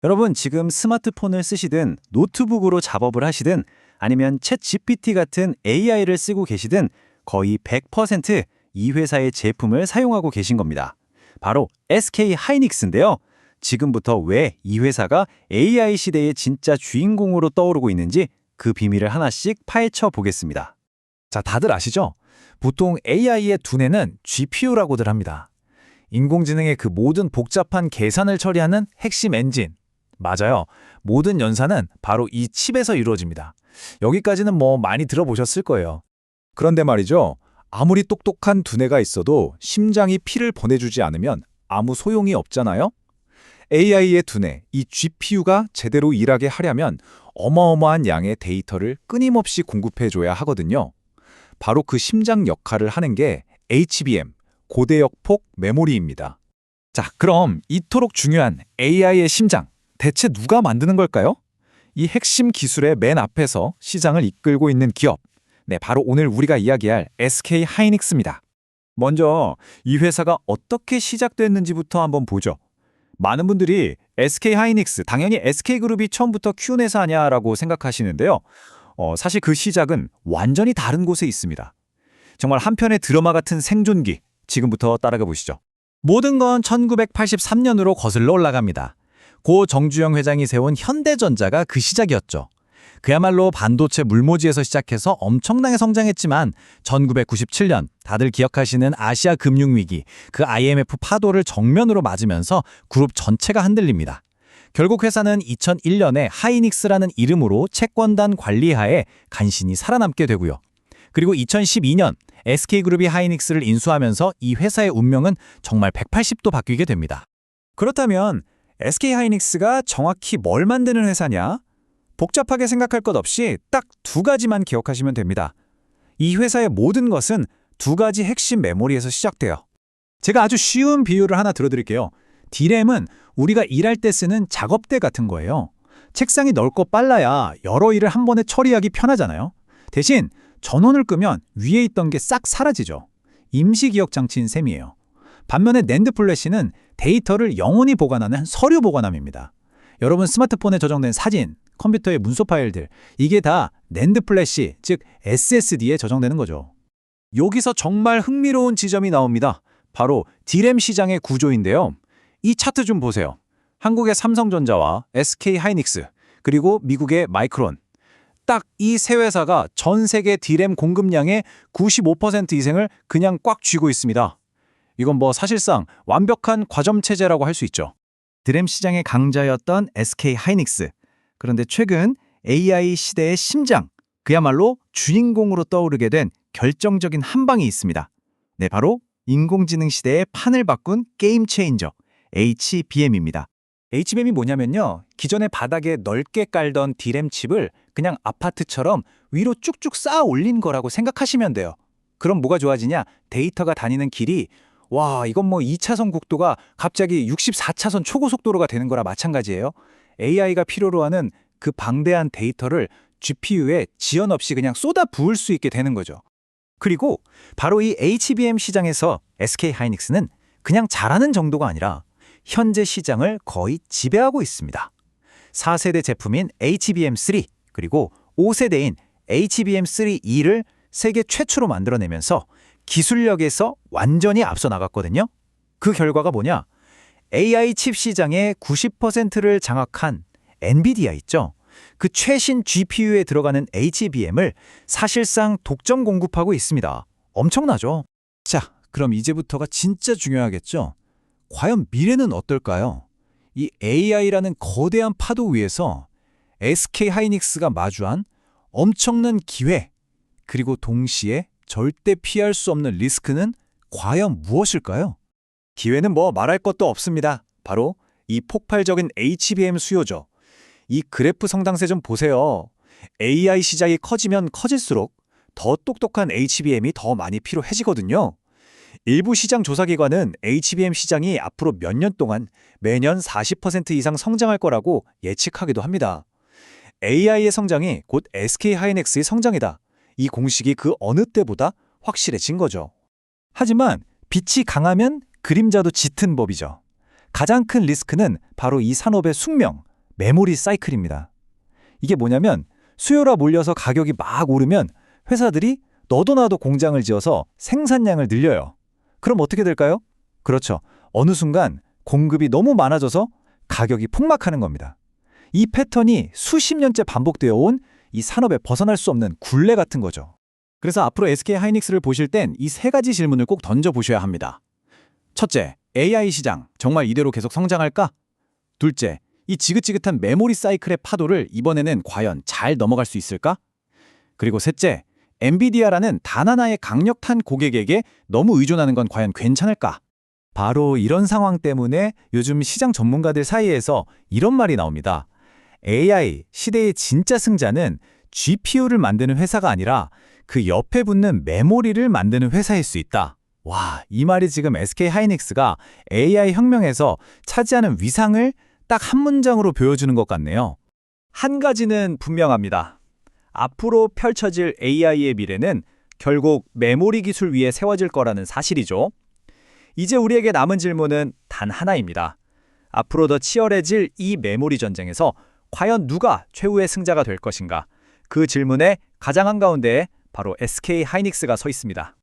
여러분 지금 스마트폰을 쓰시든 노트북으로 작업을 하시든 아니면 챗 GPT 같은 AI를 쓰고 계시든 거의 100%이 회사의 제품을 사용하고 계신 겁니다. 바로 SK 하이닉스인데요. 지금부터 왜 이 회사가 AI 시대의 진짜 주인공으로 떠오르고 있는지 그 비밀을 하나씩 파헤쳐 보겠습니다. 자, 다들 아시죠? 보통 AI의 두뇌는 GPU라고들 합니다. 인공지능의 그 모든 복잡한 계산을 처리하는 핵심 엔진. 맞아요. 모든 연산은 바로 이 칩에서 이루어집니다. 여기까지는 뭐 많이 들어보셨을 거예요. 그런데 말이죠. 아무리 똑똑한 두뇌가 있어도 심장이 피를 보내주지 않으면 아무 소용이 없잖아요? AI의 두뇌, 이 GPU가 제대로 일하게 하려면 어마어마한 양의 데이터를 끊임없이 공급해줘야 하거든요. 바로 그 심장 역할을 하는 게 HBM, 고대역폭 메모리입니다. 자, 그럼 이토록 중요한 AI의 심장, 대체 누가 만드는 걸까요? 이 핵심 기술의 맨 앞에서 시장을 이끌고 있는 기업. 네, 바로 오늘 우리가 이야기할 SK 하이닉스입니다. 먼저 이 회사가 어떻게 시작됐는지부터 한번 보죠. 많은 분들이 SK 하이닉스, 당연히 SK그룹이 처음부터 키운 회사 아냐라고 생각하시는데요. 사실 그 시작은 완전히 다른 곳에 있습니다. 정말 한편의 드라마 같은 생존기, 지금부터 따라가 보시죠. 모든 건 1983년으로 거슬러 올라갑니다. 고 정주영 회장이 세운 현대전자가 그 시작이었죠. 그야말로 반도체 물모지에서 시작해서 엄청나게 성장했지만 1997년 다들 기억하시는 아시아 금융위기, 그 IMF 파도를 정면으로 맞으면서 그룹 전체가 흔들립니다. 결국 회사는 2001년에 하이닉스라는 이름으로 채권단 관리하에 간신히 살아남게 되고요. 그리고 2012년 SK그룹이 하이닉스를 인수하면서 이 회사의 운명은 정말 180도 바뀌게 됩니다. 그렇다면 SK 하이닉스가 정확히 뭘 만드는 회사냐? 복잡하게 생각할 것 없이 딱 두 가지만 기억하시면 됩니다. 이 회사의 모든 것은 두 가지 핵심 메모리에서 시작돼요. 제가 아주 쉬운 비유를 하나 들어드릴게요. D램은 우리가 일할 때 쓰는 작업대 같은 거예요. 책상이 넓고 빨라야 여러 일을 한 번에 처리하기 편하잖아요. 대신 전원을 끄면 위에 있던 게 싹 사라지죠. 임시기억 장치인 셈이에요. 반면에 낸드 플래시는 데이터를 영원히 보관하는 서류 보관함입니다. 여러분 스마트폰에 저장된 사진, 컴퓨터의 문서 파일들, 이게 다 낸드 플래시, 즉 SSD에 저장되는 거죠. 여기서 정말 흥미로운 지점이 나옵니다. 바로 D램 시장의 구조인데요. 이 차트 좀 보세요. 한국의 삼성전자와 SK 하이닉스, 그리고 미국의 마이크론. 딱 이 세 회사가 전 세계 D램 공급량의 95% 이상을 그냥 꽉 쥐고 있습니다. 이건 뭐 사실상 완벽한 과점 체제라고 할 수 있죠. D램 시장의 강자였던 SK 하이닉스. 그런데 최근 AI 시대의 심장, 그야말로 주인공으로 떠오르게 된 결정적인 한 방이 있습니다. 네, 바로 인공지능 시대의 판을 바꾼 게임 체인저, HBM입니다. HBM이 뭐냐면요. 기존의 바닥에 넓게 깔던 D램 칩을 그냥 아파트처럼 위로 쭉쭉 쌓아 올린 거라고 생각하시면 돼요. 그럼 뭐가 좋아지냐? 데이터가 다니는 길이 이건 뭐 2차선 국도가 갑자기 64차선 초고속도로가 되는 거라 마찬가지예요. AI가 필요로 하는 그 방대한 데이터를 GPU에 지연 없이 그냥 쏟아 부을 수 있게 되는 거죠. 그리고 바로 이 HBM 시장에서 SK 하이닉스는 그냥 잘하는 정도가 아니라 현재 시장을 거의 지배하고 있습니다. 4세대 제품인 HBM3 그리고 5세대인 HBM3E를 세계 최초로 만들어내면서 기술력에서 완전히 앞서 나갔거든요. 그 결과가 뭐냐? AI 칩 시장의 90%를 장악한 엔비디아 있죠? 그 최신 GPU에 들어가는 HBM을 사실상 독점 공급하고 있습니다. 엄청나죠? 자, 그럼 이제부터가 진짜 중요하겠죠? 과연 미래는 어떨까요? 이 AI라는 거대한 파도 위에서 SK 하이닉스가 마주한 엄청난 기회, 그리고 동시에 절대 피할 수 없는 리스크는 과연 무엇일까요? 기회는 뭐 말할 것도 없습니다. 바로 이 폭발적인 HBM 수요죠. 이 그래프 성장세 좀 보세요. AI 시장이 커지면 커질수록 더 똑똑한 HBM이 더 많이 필요해지거든요. 일부 시장 조사기관은 HBM 시장이 앞으로 몇 년 동안 매년 40% 이상 성장할 거라고 예측하기도 합니다. AI의 성장이 곧 SK 하이닉스의 성장이다. 이 공식이 그 어느 때보다 확실해진 거죠. 하지만 빛이 강하면 그림자도 짙은 법이죠. 가장 큰 리스크는 바로 이 산업의 숙명, 메모리 사이클입니다. 이게 뭐냐면 수요라 몰려서 가격이 막 오르면 회사들이 너도 나도 공장을 지어서 생산량을 늘려요. 그럼 어떻게 될까요? 그렇죠. 어느 순간 공급이 너무 많아져서 가격이 폭락하는 겁니다. 이 패턴이 수십 년째 반복되어 온 이 산업에 벗어날 수 없는 굴레 같은 거죠. 그래서 앞으로 SK하이닉스를 보실 땐 이 세 가지 질문을 꼭 던져보셔야 합니다. 첫째, AI 시장 정말 이대로 계속 성장할까? 둘째, 이 지긋지긋한 메모리 사이클의 파도를 이번에는 과연 잘 넘어갈 수 있을까? 그리고 셋째, 엔비디아라는 단 하나의 강력한 고객에게 너무 의존하는 건 과연 괜찮을까? 바로 이런 상황 때문에 요즘 시장 전문가들 사이에서 이런 말이 나옵니다. AI 시대의 진짜 승자는 GPU를 만드는 회사가 아니라 그 옆에 붙는 메모리를 만드는 회사일 수 있다. 와, 이 말이 지금 SK하이닉스가 AI 혁명에서 차지하는 위상을 딱 한 문장으로 보여주는 것 같네요. 한 가지는 분명합니다. 앞으로 펼쳐질 AI의 미래는 결국 메모리 기술 위에 세워질 거라는 사실이죠. 이제 우리에게 남은 질문은 단 하나입니다. 앞으로 더 치열해질 이 메모리 전쟁에서 과연 누가 최후의 승자가 될 것인가? 그 질문의 가장 한가운데에 바로 SK하이닉스가 서 있습니다.